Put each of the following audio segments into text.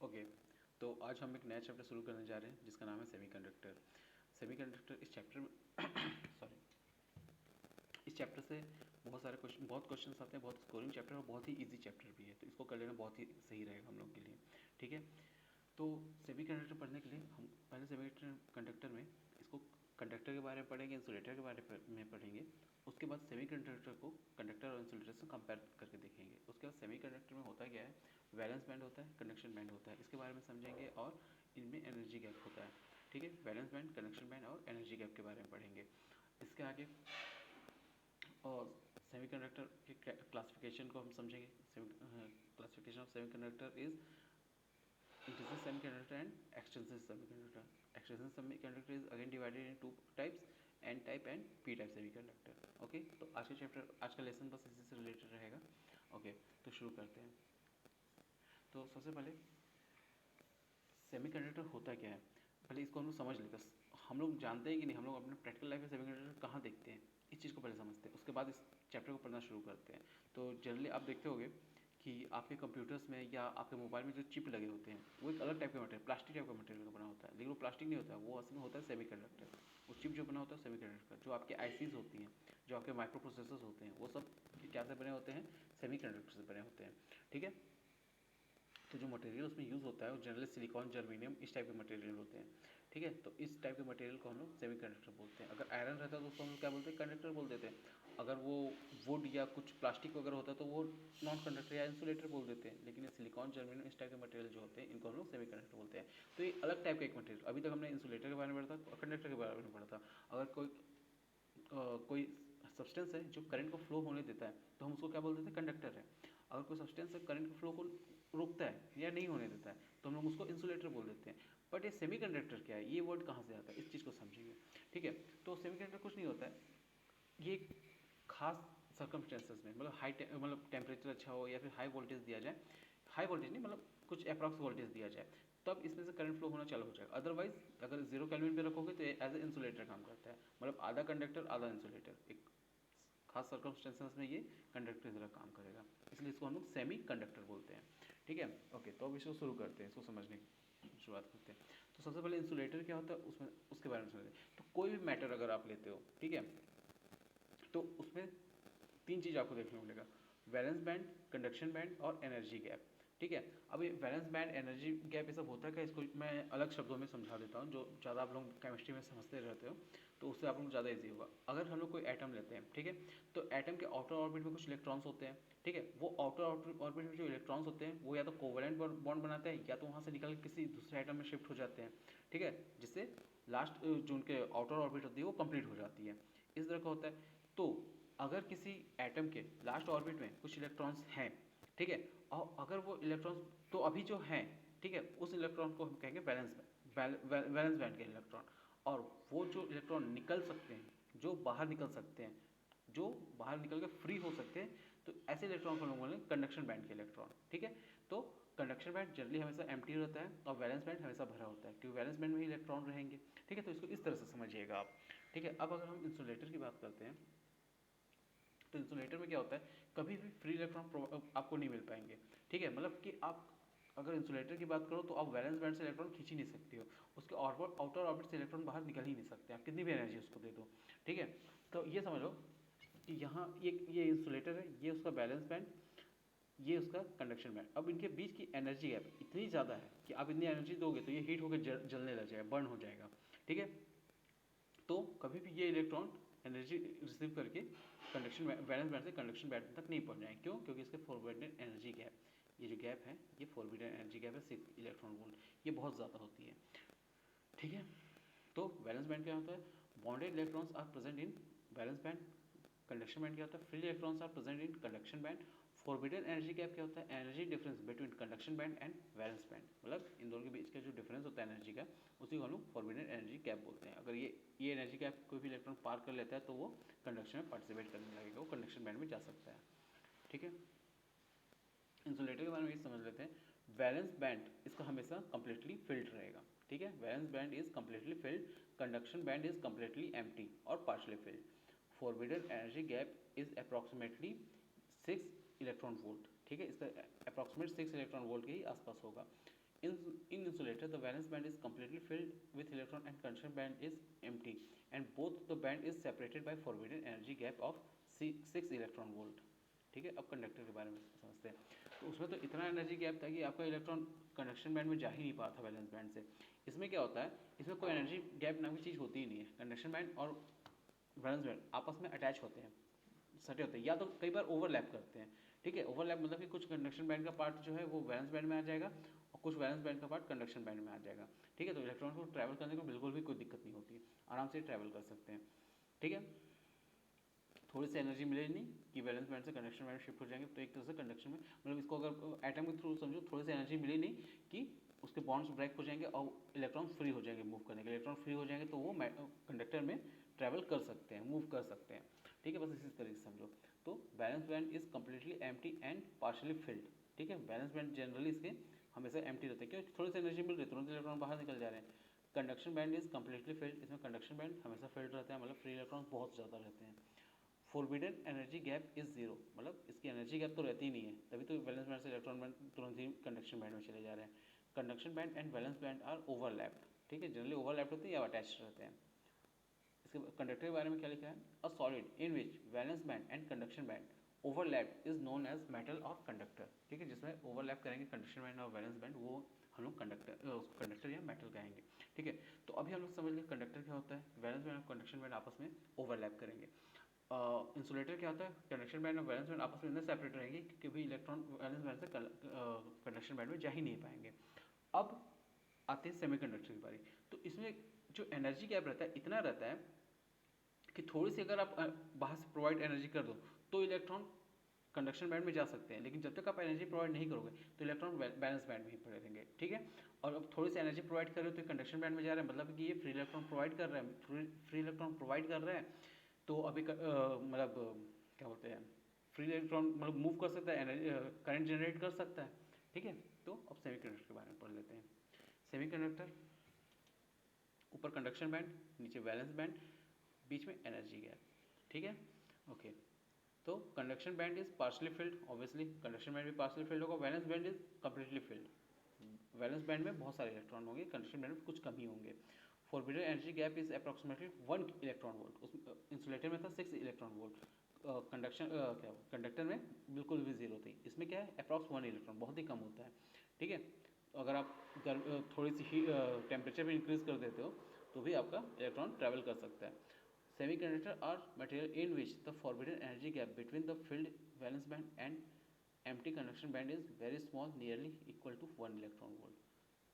Okay, तो आज हम एक नया चैप्टर शुरू करने जा रहे हैं जिसका नाम है सेमीकंडक्टर। सेमीकंडक्टर इस चैप्टर में सॉरी इस चैप्टर से बहुत क्वेश्चंस आते हैं, बहुत स्कोरिंग चैप्टर और बहुत ही इजी चैप्टर भी है, तो इसको कर लेना बहुत ही सही रहेगा हम लोग के लिए। ठीक है, तो सेमीकंडक्टर पढ़ने के लिए हम पहले सेमीकंडक्टर में इसको कंडक्टर के बारे में पढ़ेंगे, इंसुलेटर के बारे में पढ़ेंगे। उसके बाद सेमीकंडक्टर को कंडक्टर और इंसुलेटर से कंपेयर करके देखेंगे। उसके बाद सेमीकंडक्टर में होता क्या है, वैलेंस बैंड होता है, कंडक्शन बैंड होता है, इसके बारे में समझेंगे और इनमें एनर्जी गैप होता है। ठीक है, वैलेंस बैंड, कंडक्शन बैंड और एनर्जी गैप के बारे में पढ़ेंगे। इसके आगे और सेमीकंडक्टर के क्लासिफिकेशन को हम समझेंगे। Classification of semiconductor is integer semiconductor and extensive semiconductor. Extrinsic semiconductor is again divided in two types, N type and P type semiconductor. Okay, तो आज का लेसन बस इसी से रिलेटेड रहेगा। ओके, तो शुरू करते हैं। तो सबसे पहले सेमीकंडक्टर होता क्या है, पहले इसको हम लोग समझ लेते हैं। हम लोग जानते हैं कि नहीं, हम लोग अपने प्रैक्टिकल लाइफ में सेमीकंडक्टर कहाँ देखते हैं, इस चीज़ को पहले समझते हैं, उसके बाद इस चैप्टर को पढ़ना शुरू करते हैं। तो जनरली आप देखते होंगे कि आपके कंप्यूटर्स में या आपके मोबाइल में जो चिप लगे होते हैं वो एक अलग टाइप का मटेरियल, प्लास्टिक टाइप का मटेरियल का बना होता है, लेकिन वो प्लास्टिक नहीं होता है, वो असल में होता है सेमीकंडक्टर। वो चिप जो बना होता है सेमीकंडक्टर का, जो आपके आईसीज होती हैं, जो आपके माइक्रो प्रोसेसर्स होते हैं, वो सब क्या से बने होते हैं, सेमीकंडक्टर से बने होते हैं। ठीक है, तो जो मटेरियल उसमें यूज़ होता है वो जनरली सिलिकॉन, जर्मेनियम, इस टाइप के मटेरियल होते हैं। ठीक है, तो इस टाइप के मटेरियल को हम लोग सेमीकंडक्टर बोलते हैं। अगर आयरन रहता है तो उसको हम लोग क्या बोलते हैं, कंडक्टर बोल देते हैं। अगर वो वुड या कुछ प्लास्टिक वगैरह होता है तो वो नॉन कंडक्टर या इंसुलेटर बोल देते हैं। लेकिन ये सिलिकॉन, जर्मेनियम, इस टाइप के मटेरियल जो होते हैं इनको हम लोग सेमीकंडक्टर बोलते हैं। तो ये अलग टाइप का एक मटेरियल। अभी तक हमने इंसुलेटर के बारे में पढ़ा था, कंडक्टर के बारे में पढ़ा था। अगर कोई सब्सटेंस है जो करंट को फ्लो होने देता है तो हम उसको क्या बोल देते हैं, कंडक्टर है। अगर कोई सब्सटेंस है करंट के फ्लो को रोकता है या नहीं होने देता है तो हम लोग उसको इंसुलेटर बोल देते हैं। बट ये सेमीकंडक्टर क्या है, ये वर्ड कहाँ से आता है, इस चीज़ को समझिए। ठीक है, तो सेमीकंडक्टर कुछ नहीं होता है, ये खास सर्कमस्टेंसेस में, मतलब मतलब टेम्परेचर अच्छा हो या फिर हाई वोल्टेज दिया जाए, हाई वोल्टेज नहीं मतलब कुछ अप्रॉक्स वोल्टेज दिया जाए, तब इसमें से करंट फ्लो होना चालू हो जाएगा। अदरवाइज अगर 0 केल्विन पे रखोगे तो ये एज ए इंसुलेटर काम करता है, मतलब आधा कंडक्टर आधा इंसुलेटर। एक खास सर्कमस्टेंसेस में ये कंडक्टर की तरह काम करेगा, इसलिए इसको हम लोग सेमी कंडक्टर बोलते हैं। ठीक है, ओके, तो अब इसको शुरू करते हैं, इसको समझने की शुरुआत करते हैं। तो सबसे पहले इंसुलेटर क्या होता है उसमें, उसके बारे में समझते हैं। तो कोई भी मैटर अगर आप लेते हो, ठीक है, तो उसमें तीन चीज़ आपको देखने को मिलेगा, वैलेंस बैंड, कंडक्शन बैंड और एनर्जी गैप। ठीक है, अब ये वैलेंस बैंड, एनर्जी गैप, ये सब होता है क्या, इसको मैं अलग शब्दों में समझा देता हूँ, जो ज़्यादा आप लोग केमिस्ट्री में समझते रहते हो तो उससे आप लोग ज़्यादा ईजी होगा। अगर हम लोग कोई एटम लेते हैं, ठीक है, तो एटम के आउटर ऑर्बिट में कुछ इलेक्ट्रॉन्स होते हैं। ठीक है, वो आउटर ऑर्बिट में जो इलेक्ट्रॉन्स होते हैं वो या तो कोवलेंट बॉन्ड बनाते हैं या तो वहाँ से निकल के किसी दूसरे एटम में शिफ्ट हो जाते हैं। ठीक है, जिससे लास्ट जो उनके आउटर ऑर्बिट होती है वो कंप्लीट हो जाती है, इस तरह का होता है। तो अगर किसी एटम के लास्ट ऑर्बिट में कुछ इलेक्ट्रॉन्स हैं, ठीक है, और अगर वो इलेक्ट्रॉन्स तो अभी जो हैं, ठीक है, उस इलेक्ट्रॉन को हम कहेंगे वैलेंस बैंड के इलेक्ट्रॉन। और वो जो इलेक्ट्रॉन निकल सकते हैं, जो बाहर निकल सकते हैं, जो बाहर निकल के फ्री हो सकते हैं, तो ऐसे इलेक्ट्रॉन को हम लोग बोलेंगे कंडक्शन बैंड के इलेक्ट्रॉन। ठीक है, तो कंडक्शन बैंड जनरली हमेशा एम्प्टी रहता है और वैलेंस बैंड हमेशा भरा होता है, क्योंकि वैलेंस बैंड में ही इलेक्ट्रॉन रहेंगे। ठीक है, तो इसको इस तरह से समझिएगा आप। ठीक है, अब अगर हम इंसुलेटर की बात करते हैं तो इंसुलेटर में क्या होता है, कभी भी फ्री इलेक्ट्रॉन आपको नहीं मिल पाएंगे। ठीक है, मतलब कि आप अगर इंसुलेटर की बात करो तो आप वैलेंस बैंड से इलेक्ट्रॉन खींच ही नहीं सकते हो, उसके आउटर ऑर्बिट से इलेक्ट्रॉन बाहर निकल ही नहीं सकते, आप कितनी भी एनर्जी उसको दे दो। ठीक है, तो ये समझ लो कि यहाँ ये इंसुलेटर है, ये उसका बैलेंस बैंड, ये उसका कंडक्शन बैंड। अब इनके बीच की एनर्जी गैप इतनी ज़्यादा है कि आप इतनी एनर्जी दोगे तो ये हीट होकर जलने लग जाएगा, बर्न हो जाएगा। ठीक है, तो कभी भी ये इलेक्ट्रॉन एनर्जी रिसीव करके कंडक्शन वैलेंस बैंड से कंडक्शन बैंड तक नहीं पहुंच जाएंगे। क्यों, क्योंकि इसके फॉरवर्डेड एनर्जी गैप, ये जो गैप है ये फॉरवर्डेड एनर्जी गैप है 6 इलेक्ट्रॉन वोल्ट, ये बहुत ज़्यादा होती है। ठीक है, तो वैलेंस बैंड क्या होता है, bonded electrons are present in valence band. Conduction band क्या होता है, free electrons are present in conduction band. Forbidden energy gap क्या होता है, energy difference between conduction band and valence band, मतलब इन दोनों के बीच का जो डिफरेंस होता है एनर्जी का, उसी को हम लोग फॉरबिडन एनर्जी गैप बोलते हैं। अगर ये एनर्जी गैप कोई भी इलेक्ट्रॉन पार कर लेता है तो वो कंडक्शन में पार्टिसिपेट करने लगेगा, वो कंडक्शन बैंड में जा सकता है। ठीक है, इंसुलेटर के बारे में ये समझ लेते हैं। वैलेंस बैंड इसका हमेशा कंप्लीटली फिल्ड रहेगा। ठीक है, valence band is completely filled, conduction band is completely empty और partially filled. Forbidden energy gap is approximately 6 electron volt. ठीक है, इसका अप्रॉक्सीमेट 6 इलेक्ट्रॉन वोल्ट के ही आसपास होगा। In insulator, the valence band is completely filled with electron and conduction band is empty, and both the band is separated by forbidden energy gap of 6 electron volt. ठीक है, अब conductor के बारे में समझते हैं. तो उसमें तो इतना एनर्जी गैप था कि आपका इलेक्ट्रॉन कंडक्शन बैंड में जा ही नहीं पाता था वैलेंस बैंड से. इसमें क्या होता है, इसमें कोई एनर्जी गैप नाम की चीज़ होती ही नहीं है. कंडक्शन बैंड और वैलेंस बैंड आपस में अटैच होते हैं, सटे होते हैं, या तो कई बार ओवरलैप करते हैं. ठीक है, ओवरलैप मतलब कि कुछ कंडक्शन बैंड का पार्ट जो है वो वैलेंस बैंड में आ जाएगा और कुछ वैलेंस बैंड का पार्ट कंडक्शन बैंड में आ जाएगा. ठीक है, तो इलेक्ट्रॉन को ट्रैवल करने को बिल्कुल भी कोई दिक्कत नहीं होती, आराम से ट्रैवल कर सकते हैं. ठीक है, थोड़ी सी एनर्जी मिले नहीं कि वैलेंस बैंड से कंडक्शन बैंड शिफ्ट हो जाएंगे, तो एक तरह से कंडक्शन में मतलब इसको अगर एटम के थ्रू समझो, थोड़ी सी एनर्जी मिली नहीं कि उसके बॉन्ड्स ब्रेक हो जाएंगे और इलेक्ट्रॉन फ्री हो जाएंगे मूव करने के. इलेक्ट्रॉन फ्री हो जाएंगे तो वो कंडक्टर में ट्रैवल कर सकते हैं, मूव कर सकते हैं. ठीक है, बस इसी तरीके से समझो. तो valence band is completely empty and partially field. ठीक है, वैलेंस बैंड जनरली इसके हमेशा एम्प्टी रहते हैं, क्योंकि थोड़ी सी एनर्जी मिल रही है, तुरंत इलेक्ट्रॉन बाहर निकल जा रहे हैं. Conduction band is completely field, इसमें कंडक्शन बैंड हमेशा फिल्ड रहता है, मतलब फ्री इलेक्ट्रॉन बहुत ज़्यादा रहते हैं. Forbidden energy gap is zero, मतलब इसकी एनर्जी गैप तो रहती ही नहीं है, तभी तो वैलेंस बैंड से इलेक्ट्रॉन बैंड तुरंत ही कंडक्शन बैंड में चले जा रहे हैं. Conduction band and valence band are overlapped. ठीक है, जनरली ओवरलैप्ड होते हैं या अटैच रहते हैं. इसके कंडक्टर के बारे में क्या लिखा है, a solid in which valence band and conduction band overlap is known as metal of conductor. ठीक है, जिसमें ओवरलैप करेंगे कंडक्शन बैंड और वैलेंस बैंड, वो हम लोग कंडक्टर या मेटल कहेंगे. ठीक है, तो अभी हम लोग समझ गए कंडक्टर क्या होता है, वैलेंस बैंड और कंडक्शन बैंड आपस में ओवरलैप करेंगे. इंसुलेटर क्या होता है, कंडक्शन बैंड और वैलेंस बैंड आपस में सेपरेट रहेंगे, क्योंकि भी इलेक्ट्रॉन वैलेंस बैंड से कंडक्शन बैंड में जा ही नहीं पाएंगे. अब आते हैं सेमीकंडक्टर की बारी. तो इसमें जो एनर्जी गैप रहता है इतना रहता है कि थोड़ी सी अगर आप बाहर से प्रोवाइड एनर्जी कर दो तो इलेक्ट्रॉन कंडक्शन बैंड में जा सकते हैं, लेकिन जब तक आप एनर्जी प्रोवाइड नहीं करोगे तो इलेक्ट्रॉन बैलेंस बैंड में ही पड़े रहेंगे. ठीक है, और अब थोड़ी सी एनर्जी प्रोवाइड कर रहे हो तो कंडक्शन बैंड में जा रहे हैं, मतलब कि ये फ्री इलेक्ट्रॉन प्रोवाइड कर रहे हैं, फ्री इलेक्ट्रॉन प्रोवाइड कर रहे हैं. तो अभी मतलब क्या बोलते हैं, फ्री इलेक्ट्रॉन मतलब मूव कर सकता है, एनर्जी करंट जनरेट कर सकता है. ठीक है, तो अब सेमीकंडक्टर के बारे में पढ़ लेते हैं. सेमीकंडक्टर, ऊपर कंडक्शन बैंड, नीचे वैलेंस बैंड, बीच में एनर्जी गैप. ठीक है, ओके. तो conduction band is partially field, obviously conduction band भी पार्शली फिल्ड होगा. Valence band is completely field. Valence band में बहुत सारे इलेक्ट्रॉन होंगे, कंडक्शन बैंड में कुछ कम ही होंगे. Forbidden energy gap is approximately 1 electron volt. उस इंसुलेटर में था 6 इलेक्ट्रॉन वोल्ट, कंडक्शन क्या कंडक्टर में बिल्कुल भी जीरो थी. इसमें क्या है, अप्रॉक्स 1 इलेक्ट्रॉन, बहुत ही कम होता है. ठीक है, अगर आप थोड़ी सी टेम्परेचर भी इंक्रीज कर देते हो तो भी आपका इलेक्ट्रॉन ट्रैवल कर सकता है. Semiconductor are material in which the forbidden energy gap between the filled valence band and empty conduction band is very small, nearly equal to 1 electron volt.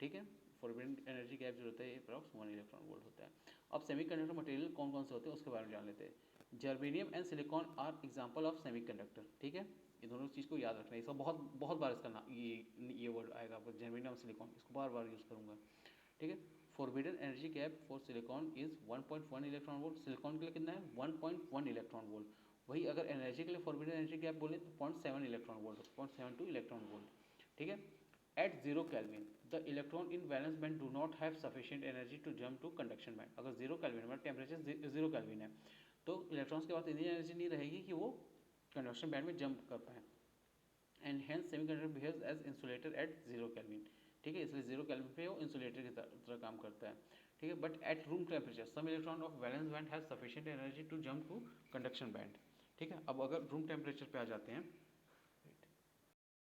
ठीक है, forbidden energy gap जो होता है approx 1 electron volt होता है. अब semiconductor material कौन कौन से होते हैं उसके बारे में जान लेते हैं. Germanium and silicon are example of semiconductor. ठीक है, ये दोनों चीज़ को याद रखना है, इसका बहुत बहुत बार इसका नाम ये वर्ड आएगा आपको, जर्मेनियम सिलिकॉन, इसको बार बार यूज़ करूँगा. ठीक है, forbidden energy gap for silicon is 1.1 electron volt. Silicon के लिए कितना है, 1.1 इलेक्ट्रॉन वोल्ट. वही अगर एनर्जी के लिए फॉरबिडन एनर्जी गैप बोले तो 0.7 इलेक्ट्रॉन वोल्ट, 0.72 इलेक्ट्रॉन वोल्ट. ठीक है, at 0 kelvin the electron in valence band do not have sufficient energy to jump to conduction band. अगर 0 केल्विन मतलब टेम्परेचर 0 केल्विन है तो इलेक्ट्रॉन्स के पास इतनी एनर्जी नहीं रहेगी कि वो कंडक्शन बैंड में जंप कर पाए. And hence semiconductor behaves as insulator at 0 kelvin. ठीक है, इसलिए 0 केल्विन पे वो इंसुलेटर की तरह काम करता है. ठीक है, but at room temperature some electron of valence band has sufficient energy to jump to conduction band. ठीक है, अब अगर रूम टेम्परेचर पे आ जाते हैं